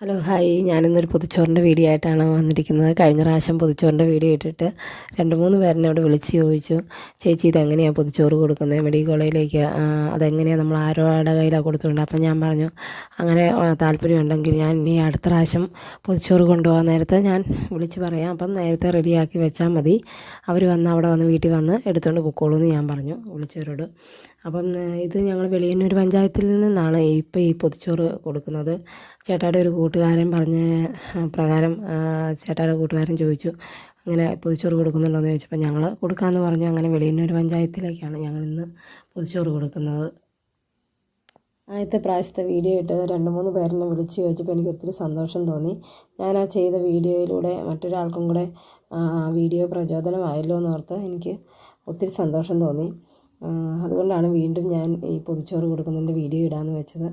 Hello hi, ഞാനിന്നൊരു പൊതിച്ചോറിൻ്റെ video ആയിട്ടാണ് വന്നിരിക്കുന്നത്. കഴിഞ്ഞ പ്രാവശ്യം പൊതിച്ചോറിൻ്റെ വീഡിയോ ഇട്ടിട്ട് 2-3 പേരെന്നോട് വിളിച്ച് ചോദിച്ചു, ചേച്ചി ഇതെങ്ങനെയാണ് പൊതിച്ചോറ് കൊടുക്കുന്നത് മെഡിക്കൽ കോളേജിലേക്ക്, അതെങ്ങനെയാണ് നമ്മൾ ആരുടെ കയ്യിലാണ് കൊടുത്തുകൊണ്ട്. അപ്പം ഞാൻ പറഞ്ഞു, അങ്ങനെ താല്പര്യമുണ്ടെങ്കിൽ ഞാൻ ഇനി അടുത്ത പ്രാവശ്യം പൊതിച്ചോറ് കൊണ്ടുപോകാൻ നേരത്തെ ഞാൻ വിളിച്ച് പറയാം, അപ്പം നേരത്തെ റെഡിയാക്കി വെച്ചാൽ മതി, അവർ വന്ന് അവിടെ വന്ന് വീട്ടിൽ വന്ന് എടുത്തുകൊണ്ട് പൊക്കോളൂ എന്ന് ഞാൻ പറഞ്ഞു വിളിച്ചവരോട്. അപ്പം ഇത് ഞങ്ങൾ വെളിയന്നൂർ പഞ്ചായത്തിൽ നിന്നാണ് ഇപ്പോൾ ഈ പൊതിച്ചോറ് കൊടുക്കുന്നത്. ചേട്ടായുടെ ഒരു കൂട്ടുകാരൻ പറഞ്ഞ പ്രകാരം ചേട്ടായുടെ കൂട്ടുകാരൻ ചോദിച്ചു, അങ്ങനെ പൊതിച്ചോറ് കൊടുക്കുന്നുണ്ടോയെന്ന് ചോദിച്ചപ്പോൾ ഞങ്ങൾ കൊടുക്കാമെന്ന് പറഞ്ഞു. അങ്ങനെ വെളിയന്നൂർ പഞ്ചായത്തിലേക്കാണ് ഞങ്ങളിന്ന് പൊതിച്ചോറ് കൊടുക്കുന്നത്. ആദ്യത്തെ പ്രാവശ്യത്തെ വീഡിയോ ഇട്ട് 2-3 പേരെന്നെ വിളിച്ച് ചോദിച്ചപ്പോൾ എനിക്ക് ഒത്തിരി സന്തോഷം തോന്നി. ഞാൻ ആ ചെയ്ത വീഡിയോയിലൂടെ മറ്റൊരാൾക്കും കൂടെ വീഡിയോ പ്രചോദനമായല്ലോ എന്നോർത്ത് എനിക്ക് ഒത്തിരി സന്തോഷം തോന്നി. അതുകൊണ്ടാണ് വീണ്ടും ഞാൻ ഈ പൊതിച്ചോറ് കൊടുക്കുന്നതിൻ്റെ വീഡിയോ ഇടാമെന്ന് വെച്ചത്.